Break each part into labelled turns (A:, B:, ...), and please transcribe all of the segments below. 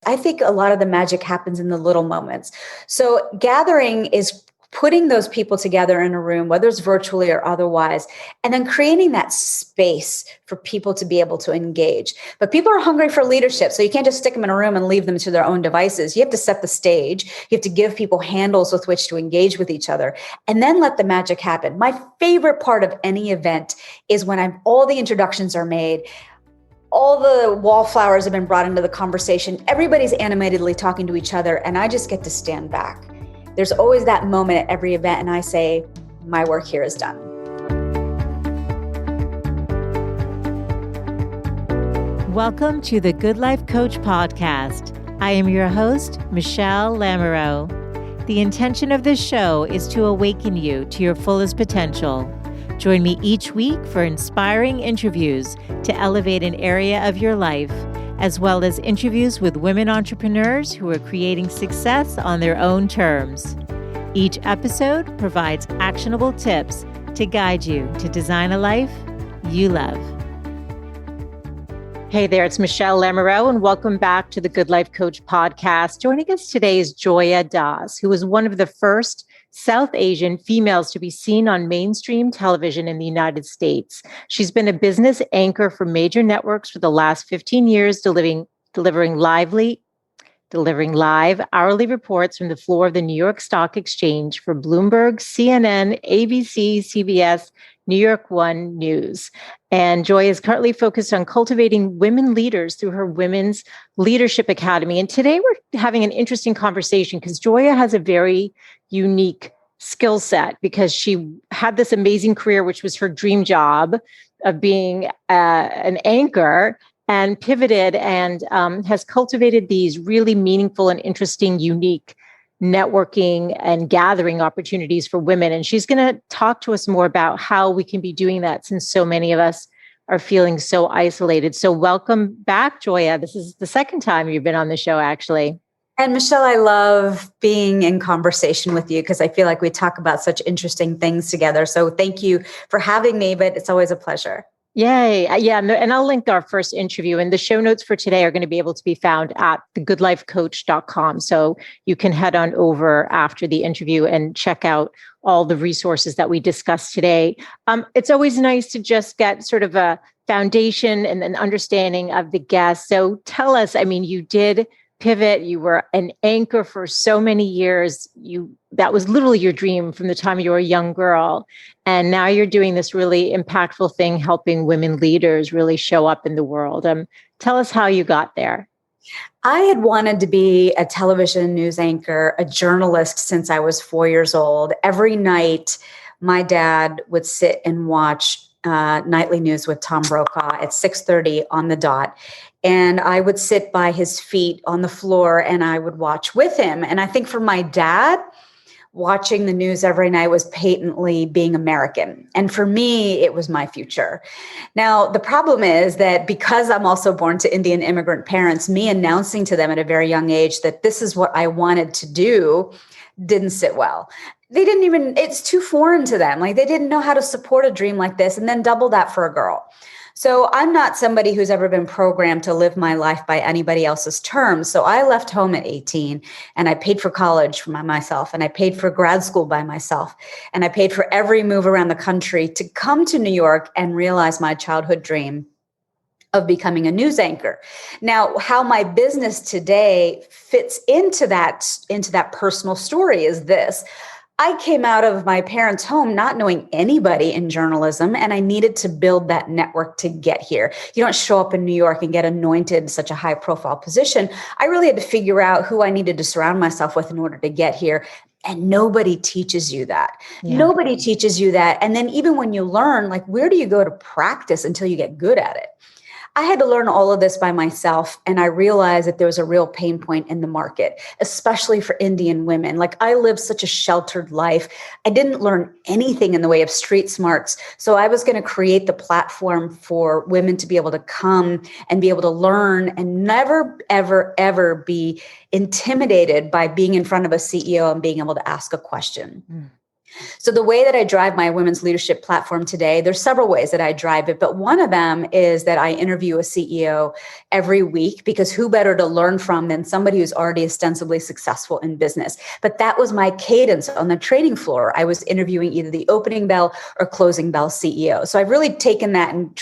A: I think a lot of the magic happens in the little moments. So gathering is putting those people together in a room, whether it's virtually or otherwise, and then creating that space for people to be able to engage. But people are hungry for leadership. So you can't just stick them in a room and leave them to their own devices. You have to set the stage. You have to give people handles with which to engage with each other and then let the magic happen. My favorite part of any event is when all the introductions are made. All the wallflowers have been brought into the conversation. Everybody's animatedly talking to each other, and I just get to stand back. There's always that moment at every event, and I say, my work here is done.
B: Welcome to the Good Life Coach podcast. I am your host, Michele Lamoureux. The intention of this show is to awaken you to your fullest potential. Join me each week for inspiring interviews to elevate an area of your life, as well as interviews with women entrepreneurs who are creating success on their own terms. Each episode provides actionable tips to guide you to design a life you love. Hey there, it's Michele Lamoureux, and welcome back to the Good Life Coach podcast. Joining us today is Joya Dass, who was one of the first South Asian females to be seen on mainstream television in the United States. She's been a business anchor for major networks for the last 15 years, delivering live hourly reports from the floor of the New York Stock Exchange for Bloomberg, CNN, ABC, CBS, New York One News. And Joy is currently focused on cultivating women leaders through her Women's Leadership Academy. And today we're having an interesting conversation because Joya has a very unique skill set because she had this amazing career, which was her dream job of being an anchor, and pivoted and has cultivated these really meaningful and interesting, unique networking and gathering opportunities for women. And she's going to talk to us more about how we can be doing that since so many of us are feeling so isolated. So welcome back, Joya. This is the second time you've been on the show, actually.
A: And Michele, I love being in conversation with you because I feel like we talk about such interesting things together. So thank you for having me, but it's always a pleasure.
B: Yay. Yeah. And I'll link our first interview, and the show notes for today are going to be able to be found at thegoodlifecoach.com. So you can head on over after the interview and check out all the resources that we discussed today. It's always nice to just get sort of a foundation and an understanding of the guest. So tell us, you did pivot. You were an anchor for so many years. That was literally your dream from the time you were a young girl. And now you're doing this really impactful thing, helping women leaders really show up in the world. Tell us how you got there.
A: I had wanted to be a television news anchor, a journalist since I was 4 years old. Every night, my dad would sit and watch nightly news with Tom Brokaw at 6:30 on the dot. And I would sit by his feet on the floor and I would watch with him. And I think for my dad, watching the news every night was patently being American. And for me, it was my future. Now, the problem is that because I'm also born to Indian immigrant parents, me announcing to them at a very young age that this is what I wanted to do didn't sit well. It's too foreign to them. Like they didn't know how to support a dream like this, and then double that for a girl. So I'm not somebody who's ever been programmed to live my life by anybody else's terms. So I left home at 18 and I paid for college by myself, and I paid for grad school by myself, and I paid for every move around the country to come to New York and realize my childhood dream of becoming a news anchor. Now, how my business today fits into that personal story is this. I came out of my parents' home not knowing anybody in journalism, and I needed to build that network to get here. You don't show up in New York and get anointed in such a high profile position. I really had to figure out who I needed to surround myself with in order to get here. And nobody teaches you that. Yeah. Nobody teaches you that. And then even when you learn, like, where do you go to practice until you get good at it? I had to learn all of this by myself, and I realized that there was a real pain point in the market, especially for Indian women. Like, I lived such a sheltered life. I didn't learn anything in the way of street smarts. So I was going to create the platform for women to be able to come and be able to learn and never, ever, ever be intimidated by being in front of a CEO and being able to ask a question. So the way that I drive my women's leadership platform today, there's several ways that I drive it, but one of them is that I interview a CEO every week, because who better to learn from than somebody who's already ostensibly successful in business? But that was my cadence on the trading floor. I was interviewing either the opening bell or closing bell CEO. So I've really taken that and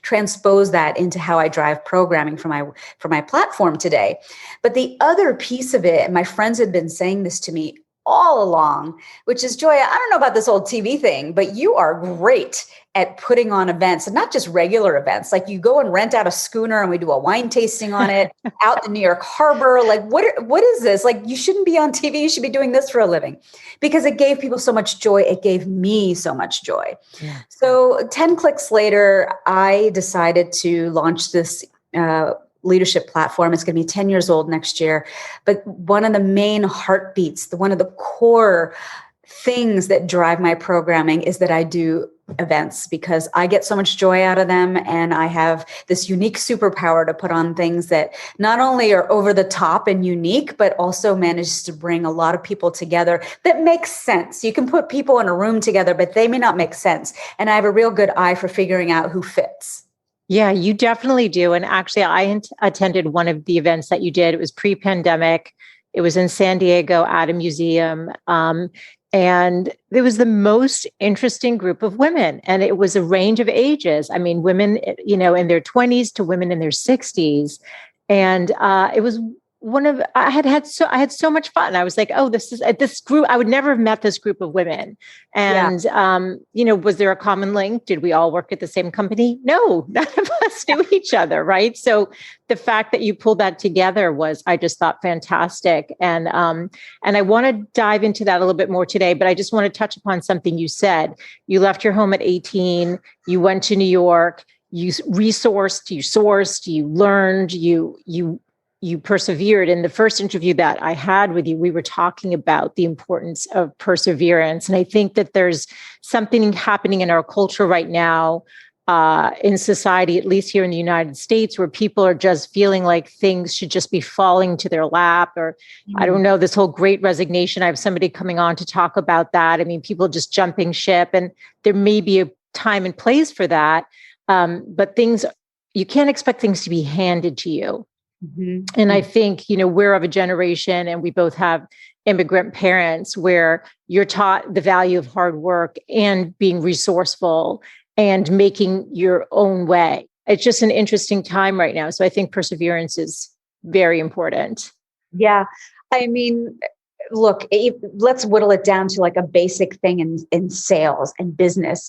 A: transposed that into how I drive programming for my platform today. But the other piece of it, and my friends had been saying this to me all along, which is, Joya, I don't know about this old TV thing, but you are great at putting on events, and not just regular events. Like, you go and rent out a schooner and we do a wine tasting on it out in New York Harbor. Like, what is this? Like, you shouldn't be on TV. You should be doing this for a living, because it gave people so much joy. It gave me so much joy. Yeah. So 10 clicks later, I decided to launch this leadership platform. It's going to be 10 years old next year. But one of the main heartbeats, one of the core things that drive my programming is that I do events, because I get so much joy out of them. And I have this unique superpower to put on things that not only are over the top and unique, but also manage to bring a lot of people together that makes sense. You can put people in a room together, but they may not make sense. And I have a real good eye for figuring out who fits.
B: Yeah, you definitely do. And actually, I attended one of the events that you did. It was pre-pandemic. It was in San Diego at a museum. And it was the most interesting group of women. And it was a range of ages. I mean, women, in their 20s to women in their 60s. And it was I had so much fun. I was like, oh, this group. I would never have met this group of women. And, was there a common link? Did we all work at the same company? No, none of us knew each other. Right. So the fact that you pulled that together I just thought fantastic. And I want to dive into that a little bit more today, but I just want to touch upon something you said. You left your home at 18, you went to New York, you resourced, you sourced, you learned, you persevered. In the first interview that I had with you, we were talking about the importance of perseverance. And I think that there's something happening in our culture right now, in society, at least here in the United States, where people are just feeling like things should just be falling to their lap, or I don't know, this whole great resignation. I have somebody coming on to talk about that. I mean, people just jumping ship, and there may be a time and place for that. But you can't expect things to be handed to you. Mm-hmm. And I think, we're of a generation, and we both have immigrant parents, where you're taught the value of hard work and being resourceful and making your own way. It's just an interesting time right now. So I think perseverance is very important.
A: Yeah. I mean, look, let's whittle it down to like a basic thing in sales and business.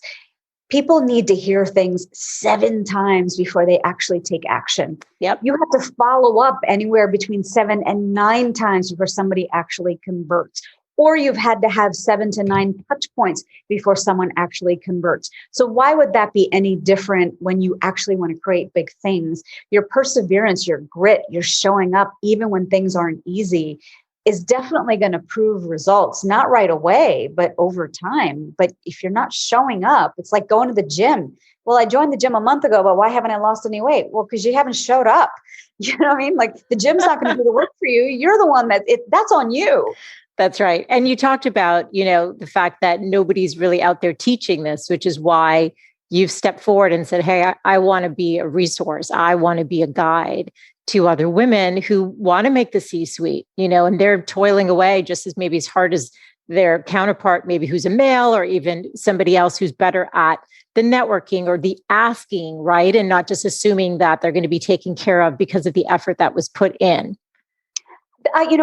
A: People need to hear things 7 times before they actually take action.
B: Yep.
A: You have to follow up anywhere between 7 and 9 times before somebody actually converts. Or you've had to have 7 to 9 touch points before someone actually converts. So why would that be any different when you actually want to create big things? Your perseverance, your grit, your showing up, even when things aren't easy, is definitely going to prove results, not right away, but over time. But if you're not showing up, it's like going to the gym. Well, I joined the gym a month ago, but why haven't I lost any weight? Well, because you haven't showed up. You know what I mean? Like, the gym's not going to do the work for you. You're the one that's on you.
B: That's right. And you talked about, the fact that nobody's really out there teaching this, which is why you've stepped forward and said, hey, I want to be a resource. I want to be a guide to other women who want to make the C-suite, and they're toiling away just as hard as their counterpart, maybe who's a male, or even somebody else who's better at the networking or the asking, right? And not just assuming that they're going to be taken care of because of the effort that was put in.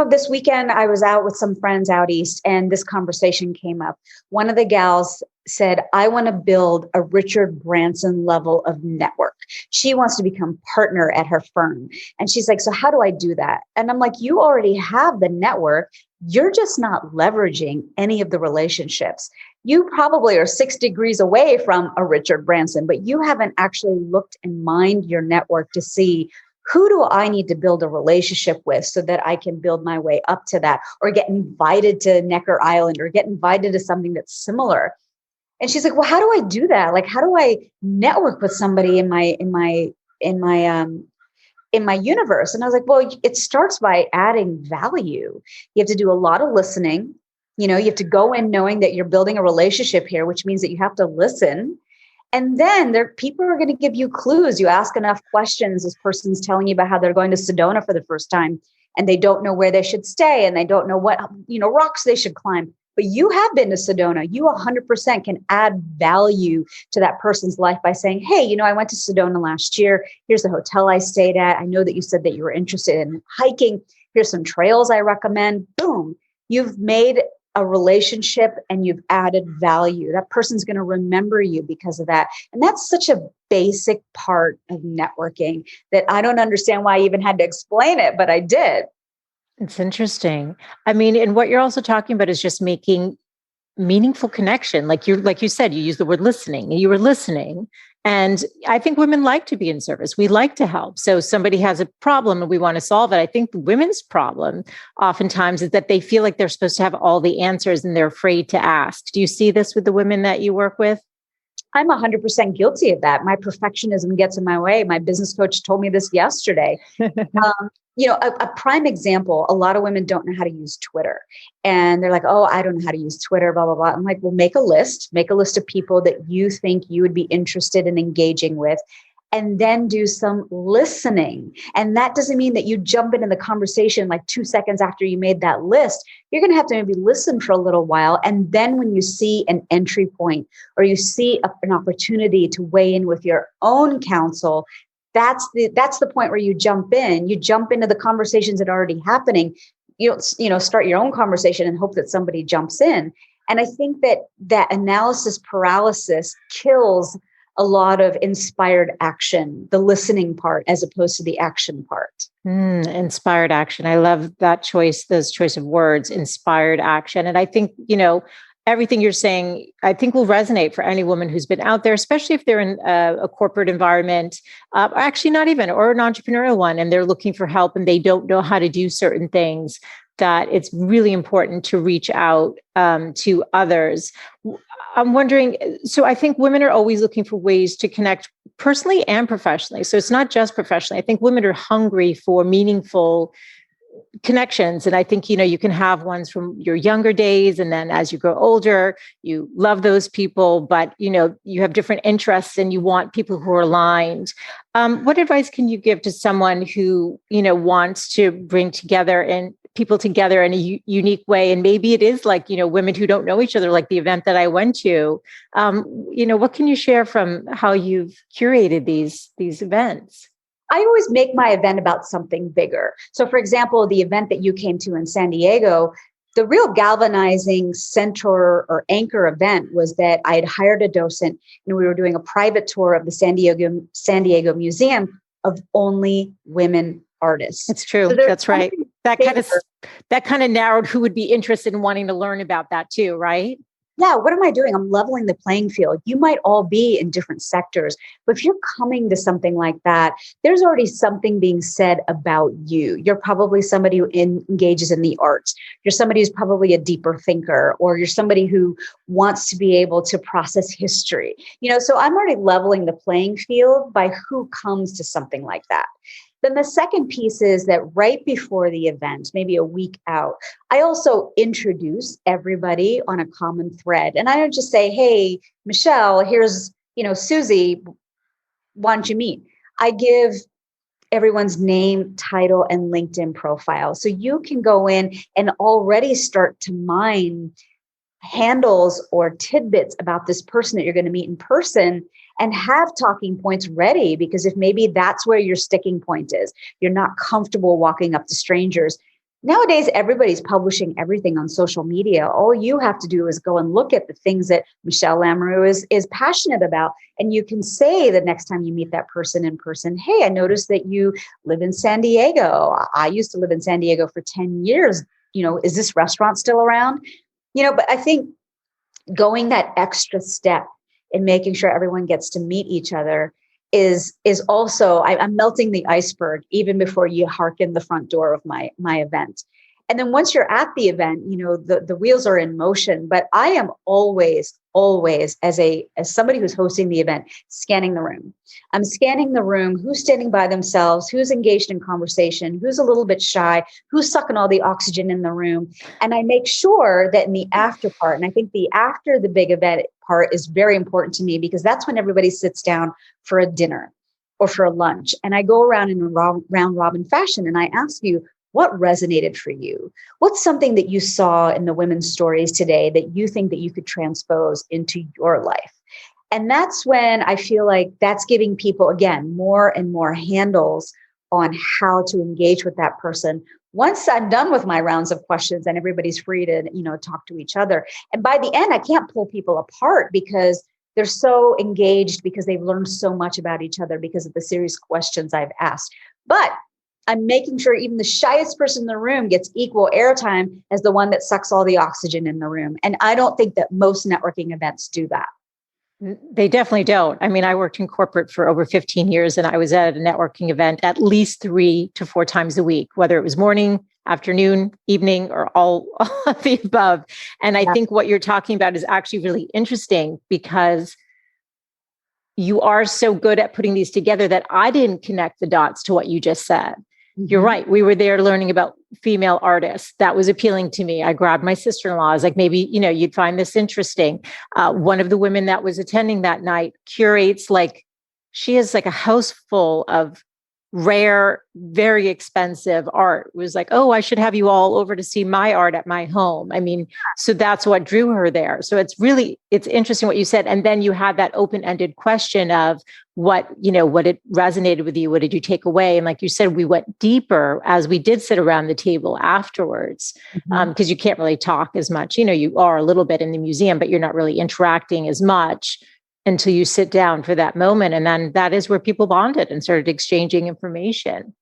A: This weekend I was out with some friends out east, and this conversation came up. One of the gals said, I want to build a Richard Branson level of network. She wants to become partner at her firm. And she's like, so how do I do that? And I'm like, you already have the network. You're just not leveraging any of the relationships. You probably are 6 degrees away from a Richard Branson, but you haven't actually looked and mined your network to see, who do I need to build a relationship with so that I can build my way up to that, or get invited to Necker Island, or get invited to something that's similar? And she's like, well, how do I do that? Like, how do I network with somebody in my universe? And I was like, well, it starts by adding value. You have to do a lot of listening. You have to go in knowing that you're building a relationship here, which means that you have to listen. And then people are going to give you clues. You ask enough questions. This person's telling you about how they're going to Sedona for the first time and they don't know where they should stay and they don't know what, rocks they should climb. But you have been to Sedona. You 100% can add value to that person's life by saying, hey, I went to Sedona last year. Here's the hotel I stayed at. I know that you said that you were interested in hiking. Here's some trails I recommend. Boom. You've made a relationship and you've added value. That person's going to remember you because of that. And that's such a basic part of networking that I don't understand why I even had to explain it, but I did.
B: It's interesting. I mean, and what you're also talking about is just making meaningful connection. Like you said, you used the word listening. You were listening. And I think women like to be in service. We like to help. So somebody has a problem and we want to solve it. I think the women's problem oftentimes is that they feel like they're supposed to have all the answers and they're afraid to ask. Do you see this with the women that you work with?
A: I'm 100% guilty of that. My perfectionism gets in my way. My business coach told me this yesterday. A prime example, a lot of women don't know how to use Twitter. And they're like, oh, I don't know how to use Twitter, blah, blah, blah. I'm like, well, make a list of people that you think you would be interested in engaging with, and then do some listening. And that doesn't mean that you jump into the conversation like 2 seconds after you made that list. You're going to have to maybe listen for a little while. And then when you see an entry point or you see an opportunity to weigh in with your own counsel, that's the point where you jump in. You jump into the conversations that are already happening. You don't, start your own conversation and hope that somebody jumps in. And I think that analysis paralysis kills a lot of inspired action, the listening part, as opposed to the action part.
B: Inspired action. I love that choice, those choice of words, inspired action. And I think, everything you're saying, I think will resonate for any woman who's been out there, especially if they're in a corporate environment, actually not even, or an entrepreneurial one, and they're looking for help and they don't know how to do certain things, that it's really important to reach out to others. I'm wondering, so I think women are always looking for ways to connect personally and professionally. So it's not just professionally. I think women are hungry for meaningful connections. And I think, you can have ones from your younger days. And then as you grow older, you love those people, but, you have different interests and you want people who are aligned. What advice can you give to someone who, wants to bring people together in a unique way? And maybe it is like, women who don't know each other, like the event that I went to. What can you share from how you've curated these events?
A: I always make my event about something bigger. So for example, the event that you came to in San Diego, the real galvanizing center or anchor event was that I had hired a docent and we were doing a private tour of the San Diego Museum of only women artists.
B: It's true. So that's right. That kind of narrowed who would be interested in wanting to learn about that too, right?
A: Yeah, what am I doing? I'm leveling the playing field. You might all be in different sectors, but if you're coming to something like that, there's already something being said about you. You're probably somebody who engages in the arts. You're somebody who's probably a deeper thinker, or you're somebody who wants to be able to process history. So I'm already leveling the playing field by who comes to something like that. Then the second piece is that right before the event, maybe a week out, I also introduce everybody on a common thread. And I don't just say, hey, Michele, here's, Susie, why don't you meet? I give everyone's name, title, and LinkedIn profile. So you can go in and already start to mine handles or tidbits about this person that you're going to meet in person, and have talking points ready, because if maybe that's where your sticking point is, you're not comfortable walking up to strangers. Nowadays, everybody's publishing everything on social media. All you have to do is go and look at the things that Michele Lamoureux is passionate about. And you can say the next time you meet that person in person, hey, I noticed that you live in San Diego. I used to live in San Diego for 10 years. Is this restaurant still around? But I think going that extra step and making sure everyone gets to meet each other is also, I'm melting the iceberg even before you hearken the front door of my event. And then once you're at the event, the wheels are in motion. But I am always as somebody who's hosting the event, scanning the room. I'm scanning the room, who's standing by themselves, who's engaged in conversation, who's a little bit shy, who's sucking all the oxygen in the room. And I make sure that in the after part, and I think the after the big event part is very important to me, because that's when everybody sits down for a dinner or for a lunch. And I go around in a round robin fashion and I ask you, what resonated for you? What's something that you saw in the women's stories today that you think that you could transpose into your life? And that's when I feel like that's giving people, again, more and more handles on how to engage with that person. Once I'm done with my rounds of questions and everybody's free to, talk to each other. And by the end, I can't pull people apart because they're so engaged, because they've learned so much about each other because of the serious questions I've asked. But I'm making sure even the shyest person in the room gets equal airtime as the one that sucks all the oxygen in the room. And I don't think that most networking events do that.
B: They definitely don't. I mean, I worked in corporate for over 15 years and I was at a networking event at least 3 to 4 times a week, whether it was morning, afternoon, evening, or all of the above. And I think what you're talking about is actually really interesting, because you are so good at putting these together that I didn't connect the dots to what you just said. You're right. We were there learning about female artists. That was appealing to me. I grabbed my sister-in-law. I was like, maybe, you'd find this interesting. One of the women that was attending that night curates, she has a house full of rare, very expensive art. It was like, oh, I should have you all over to see my art at my home. I mean, so that's what drew her there. So it's interesting what you said. And then you had that open-ended question of what it resonated with you. What did you take away? And like you said, we went deeper as we did sit around the table afterwards, because you can't really talk as much. You are a little bit in the museum, but you're not really interacting as much until you sit down for that moment. And then that is where people bonded and started exchanging information.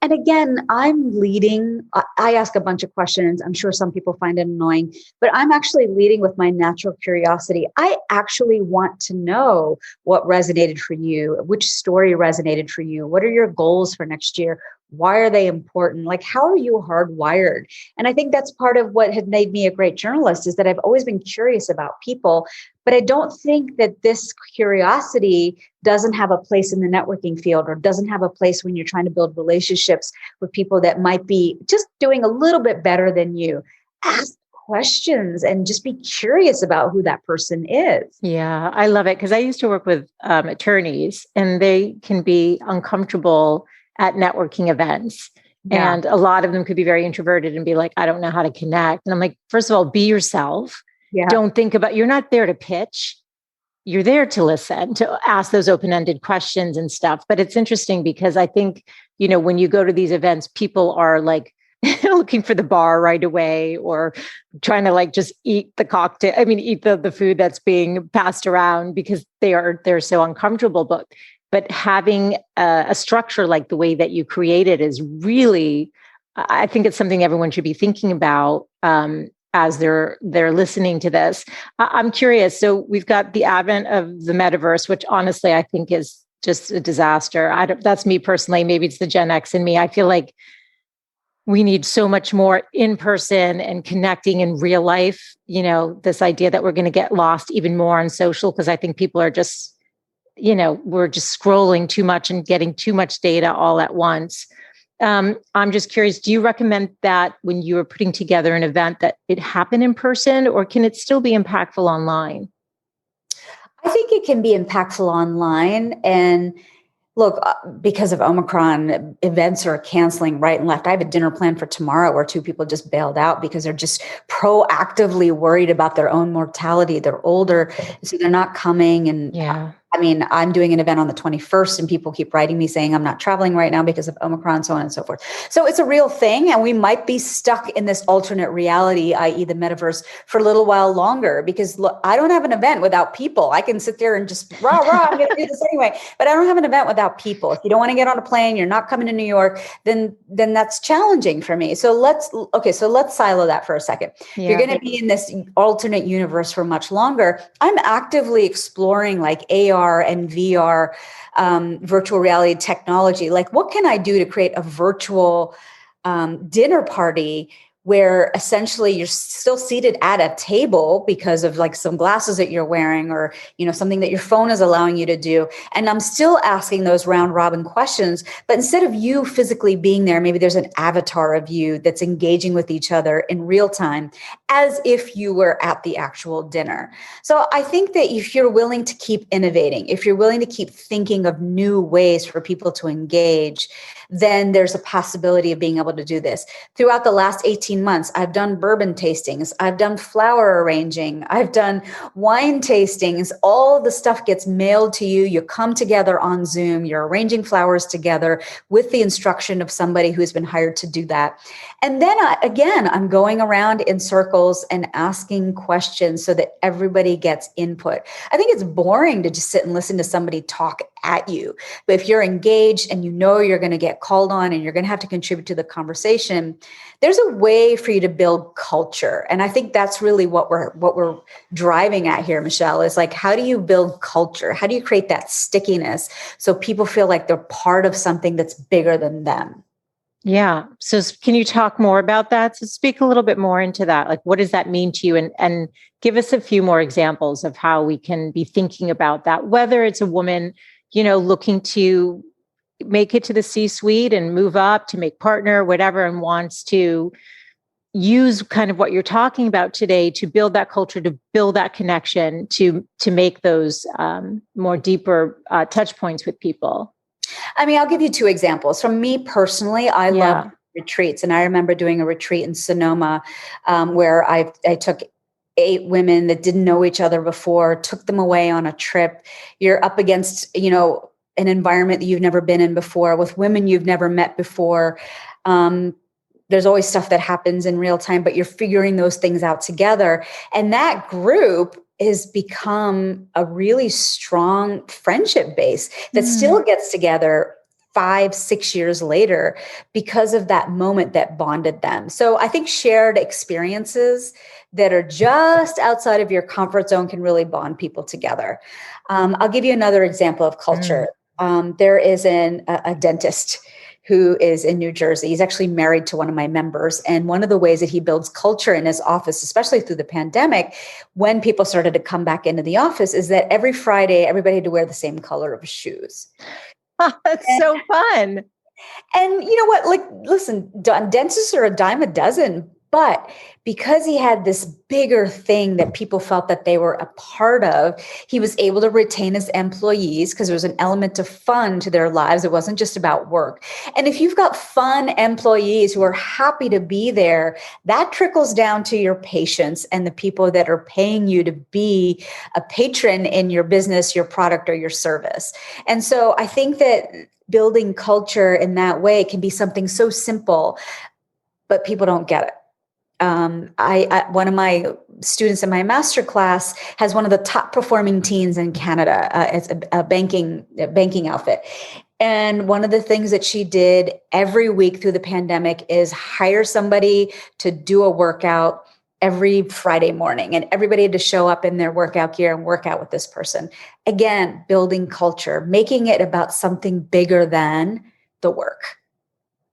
A: And again, I'm leading. I ask a bunch of questions. I'm sure some people find it annoying, but I'm actually leading with my natural curiosity. I actually want to know what resonated for you, which story resonated for you. What are your goals for next year? Why are they important? How are you hardwired? And I think that's part of what had made me a great journalist, is that I've always been curious about people, but I don't think that this curiosity doesn't have a place in the networking field, or doesn't have a place when you're trying to build relationships with people that might be just doing a little bit better than you. Ask questions and just be curious about who that person is.
B: Yeah, I love it, because I used to work with attorneys, and they can be uncomfortable at networking events. Yeah. And a lot of them could be very introverted and be like, I don't know how to connect. And I'm like, first of all, be yourself. Yeah. Don't think about, you're not there to pitch. You're there to listen, to ask those open-ended questions and stuff. But it's interesting because I think, when you go to these events, people are looking for the bar right away, or trying to just eat the cocktail. I mean, eat the food that's being passed around, because they're so uncomfortable. But having a structure like the way that you created is really, I think it's something everyone should be thinking about as they're listening to this. I'm curious. So we've got the advent of the metaverse, which honestly I think is just a disaster. That's me personally. Maybe it's the Gen X in me. I feel like we need so much more in person and connecting in real life. This idea that we're going to get lost even more on social, because I think people are just, we're just scrolling too much and getting too much data all at once. I'm just curious, do you recommend that when you are putting together an event that it happen in person, or can it still be impactful online?
A: I think it can be impactful online. And look, because of Omicron, events are canceling right and left. I have a dinner planned for tomorrow where 2 people just bailed out because they're just proactively worried about their own mortality. They're older, so they're not coming. And
B: yeah.
A: I mean, I'm doing an event on the 21st and people keep writing me saying I'm not traveling right now because of Omicron, so on and so forth. So it's a real thing. And we might be stuck in this alternate reality, i.e. the metaverse, for a little while longer, because look, I don't have an event without people. I can sit there and just rah, I'm going to do this anyway, but I don't have an event without people. If you don't want to get on a plane, you're not coming to New York, then that's challenging for me. So let's silo that for a second. Yeah. If you're going to be in this alternate universe for much longer, I'm actively exploring AR and VR, virtual reality technology. What can I do to create a virtual dinner party where essentially you're still seated at a table because of like some glasses that you're wearing, or, something that your phone is allowing you to do. And I'm still asking those round robin questions, but instead of you physically being there, maybe there's an avatar of you that's engaging with each other in real time, as if you were at the actual dinner. So I think that if you're willing to keep innovating, if you're willing to keep thinking of new ways for people to engage, then there's a possibility of being able to do this. Throughout the last 18 months, I've done bourbon tastings, I've done flower arranging, I've done wine tastings. All the stuff gets mailed to you. You come together on Zoom, you're arranging flowers together with the instruction of somebody who's been hired to do that. And then I'm going around in circles and asking questions so that everybody gets input. I think it's boring to just sit and listen to somebody talk at you. But if you're engaged and you're going to get called on and you're going to have to contribute to the conversation, there's a way for you to build culture. And I think that's really what we're driving at here, Michele, is like, how do you build culture? How do you create that stickiness so people feel like they're part of something that's bigger than them?
B: Yeah. So can you talk more about that? So speak a little bit more into that. Like, what does that mean to you? And give us a few more examples of how we can be thinking about that, whether it's a woman, looking to make it to the C-suite and move up to make partner, whatever, and wants to use kind of what you're talking about today to build that culture, to build that connection, to make those more deeper touch points with people.
A: I mean, I'll give you two examples. From me personally, I love retreats. And I remember doing a retreat in Sonoma where I took 8 women that didn't know each other before, took them away on a trip. You're up against, an environment that you've never been in before, with women you've never met before. There's always stuff that happens in real time, but you're figuring those things out together. And that group has become a really strong friendship base that still gets together 5-6 years later because of that moment that bonded them. So I think shared experiences that are just outside of your comfort zone can really bond people together. I'll give you another example of culture. There is a dentist who is in New Jersey. He's actually married to one of my members. And one of the ways that he builds culture in his office, especially through the pandemic, when people started to come back into the office, is that every Friday, everybody had to wear the same color of shoes.
B: That's so fun.
A: And you know what? Like, listen, dentists are a dime a dozen. But because he had this bigger thing that people felt that they were a part of, he was able to retain his employees because there was an element of fun to their lives. It wasn't just about work. And if you've got fun employees who are happy to be there, that trickles down to your patients and the people that are paying you to be a patron in your business, your product, or your service. And so I think that building culture in that way can be something so simple, but people don't get it. One of my students in my master class has one of the top performing teams in Canada. It's a banking outfit. And one of the things that she did every week through the pandemic is hire somebody to do a workout every Friday morning. And everybody had to show up in their workout gear and work out with this person. Again, building culture, making it about something bigger than the work.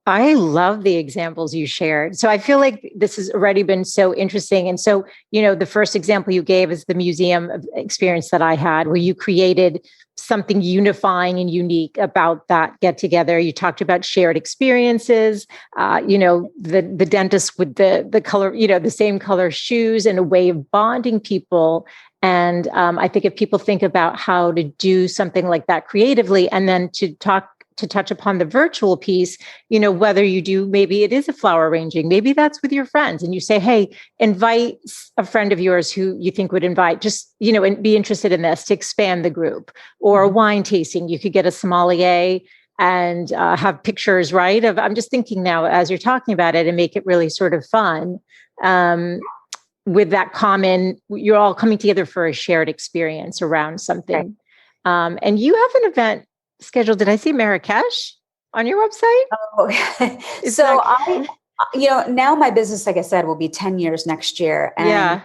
B: I love the examples you shared. So I feel like this has already been so interesting. And so, the first example you gave is the museum experience that I had, where you created something unifying and unique about that get together. You talked about shared experiences, the dentist with the color, the same color shoes, and a way of bonding people. And I think if people think about how to do something like that creatively, and then to touch upon the virtual piece, whether you do, maybe it is a flower arranging, maybe that's with your friends, and you say, hey, invite a friend of yours who you think would invite, just, and be interested in this to expand the group. Or a wine tasting, you could get a sommelier and have pictures, right? I'm just thinking now as you're talking about it, and make it really sort of fun. With that common, you're all coming together for a shared experience around something. Right. And you have an event scheduled. Did I see Marrakesh on your website?
A: Oh, so now my business, like I said, will be 10 years next year. And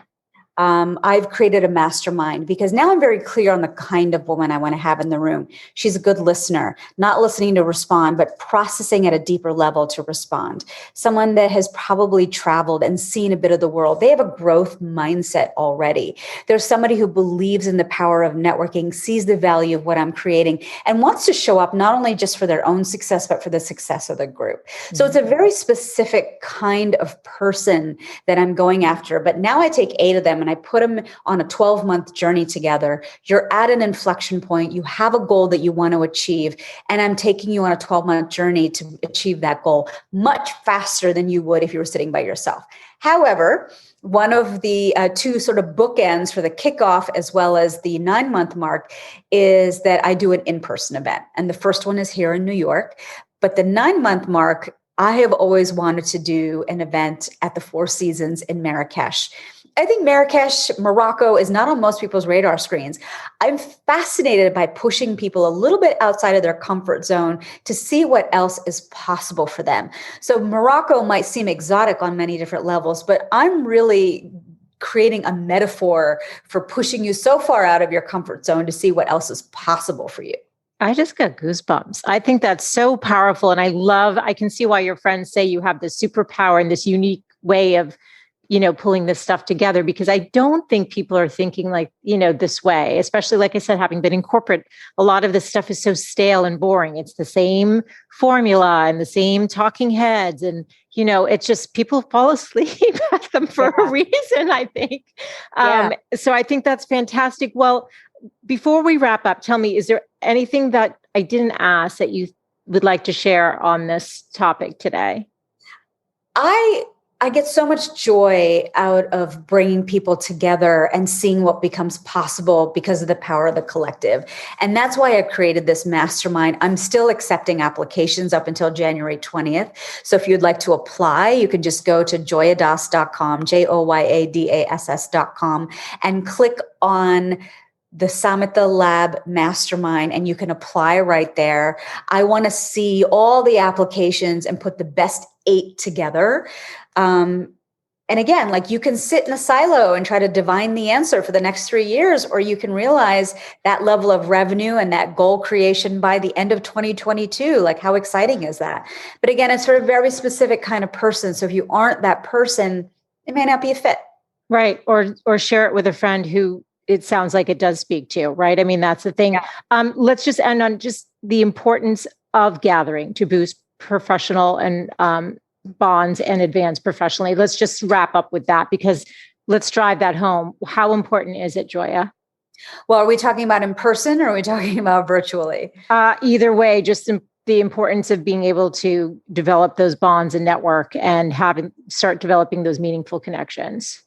A: I've created a mastermind because now I'm very clear on the kind of woman I want to have in the room. She's a good listener, not listening to respond, but processing at a deeper level to respond. Someone that has probably traveled and seen a bit of the world. They have a growth mindset already. There's somebody who believes in the power of networking, sees the value of what I'm creating, and wants to show up not only just for their own success, but for the success of the group. Mm-hmm. So it's a very specific kind of person that I'm going after. But now I take 8 of them and I put them on a 12-month journey together. You're at an inflection point. You have a goal that you want to achieve. And I'm taking you on a 12-month journey to achieve that goal much faster than you would if you were sitting by yourself. However, one of the 2 sort of bookends for the kickoff as well as the 9-month mark is that I do an in-person event. And the first one is here in New York. But the 9-month mark, I have always wanted to do an event at the Four Seasons in Marrakesh. I think Marrakesh, Morocco is not on most people's radar screens. I'm fascinated by pushing people a little bit outside of their comfort zone to see what else is possible for them. So Morocco might seem exotic on many different levels, but I'm really creating a metaphor for pushing you so far out of your comfort zone to see what else is possible for you.
B: I just got goosebumps. I think that's so powerful. And I can see why your friends say you have this superpower and this unique way of pulling this stuff together, because I don't think people are thinking like, this way, especially like I said, having been in corporate, a lot of this stuff is so stale and boring. It's the same formula and the same talking heads. And, it's just people fall asleep at them for a reason, I think. So I think that's fantastic. Well, before we wrap up, tell me, is there anything that I didn't ask that you would like to share on this topic today?
A: I get so much joy out of bringing people together and seeing what becomes possible because of the power of the collective. And that's why I created this mastermind. I'm still accepting applications up until January 20th. So if you'd like to apply, you can just go to joyadass.com, JOYADASS.com, and click on the Samhita Lab Mastermind, and you can apply right there. I want to see all the applications and put the best 8 together. And again, like you can sit in a silo and try to divine the answer for the next 3 years, or you can realize that level of revenue and that goal creation by the end of 2022. Like, how exciting is that? But again, it's for a very specific kind of person. So if you aren't that person, it may not be a fit.
B: Right. Or share it with a friend who it sounds like it does speak to, right? I mean, that's the thing. Yeah. Let's just end on just the importance of gathering to boost professional and bonds and advance professionally. Let's just wrap up with that, because let's drive that home. How important is it, Joya?
A: Well, are we talking about in person or are we talking about virtually?
B: Either way, just the importance of being able to develop those bonds and network and start developing those meaningful connections.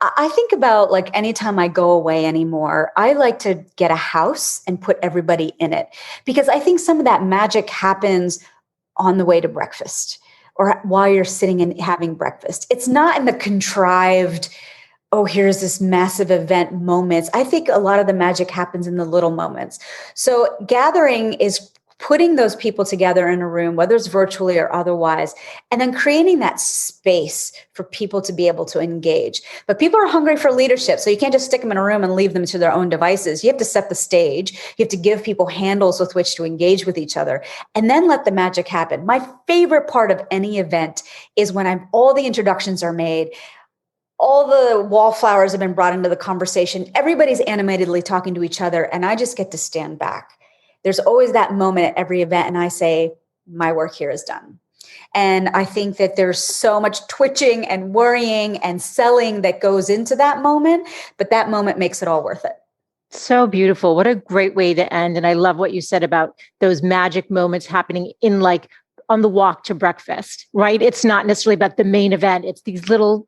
A: I think about like anytime I go away anymore, I like to get a house and put everybody in it, because I think some of that magic happens on the way to breakfast or while you're sitting and having breakfast. It's not in the contrived, oh, here's this massive event moments. I think a lot of the magic happens in the little moments. So gathering is putting those people together in a room, whether it's virtually or otherwise, and then creating that space for people to be able to engage. But people are hungry for leadership. So you can't just stick them in a room and leave them to their own devices. You have to set the stage. You have to give people handles with which to engage with each other, and then let the magic happen. My favorite part of any event is when all the introductions are made, all the wallflowers have been brought into the conversation, everybody's animatedly talking to each other, and I just get to stand back. There's always that moment at every event, and I say, my work here is done. And I think that there's so much twitching and worrying and selling that goes into that moment, but that moment makes it all worth it.
B: So beautiful. What a great way to end. And I love what you said about those magic moments happening in on the walk to breakfast, right? It's not necessarily about the main event. It's these little,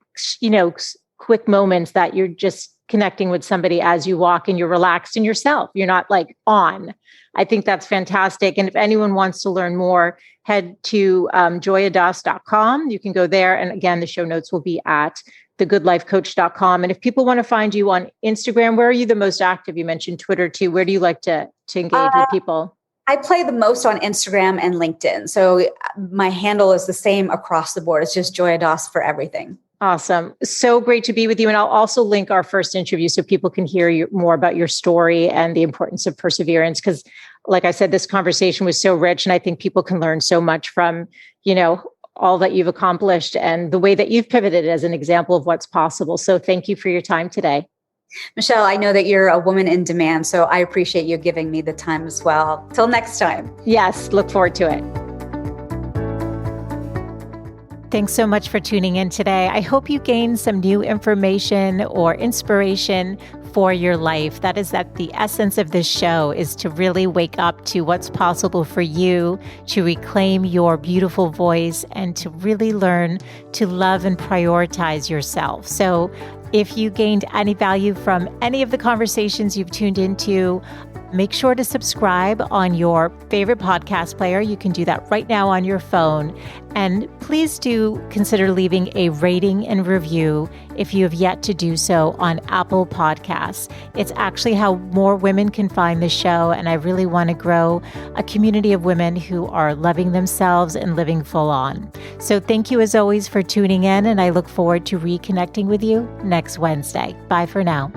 B: quick moments that you're just connecting with somebody as you walk and you're relaxed in yourself. You're not on. I think that's fantastic. And if anyone wants to learn more, head to joyadass.com. You can go there. And again, the show notes will be at thegoodlifecoach.com. And if people want to find you on Instagram, where are you the most active? You mentioned Twitter too. Where do you like to engage with people?
A: I play the most on Instagram and LinkedIn. So my handle is the same across the board. It's just Joya Dass for everything.
B: Awesome. So great to be with you. And I'll also link our first interview so people can hear more about your story and the importance of perseverance. Because like I said, this conversation was so rich, and I think people can learn so much from, all that you've accomplished and the way that you've pivoted as an example of what's possible. So thank you for your time today.
A: Michele, I know that you're a woman in demand, so I appreciate you giving me the time as well. Till next time.
B: Yes, look forward to it. Thanks so much for tuning in today. I hope you gained some new information or inspiration for your life. That is the essence of this show, is to really wake up to what's possible for you, to reclaim your beautiful voice, and to really learn to love and prioritize yourself. So if you gained any value from any of the conversations you've tuned into, make sure to subscribe on your favorite podcast player. You can do that right now on your phone. And please do consider leaving a rating and review if you have yet to do so on Apple Podcasts. It's actually how more women can find the show. And I really want to grow a community of women who are loving themselves and living full on. So thank you as always for tuning in. And I look forward to reconnecting with you next Wednesday. Bye for now.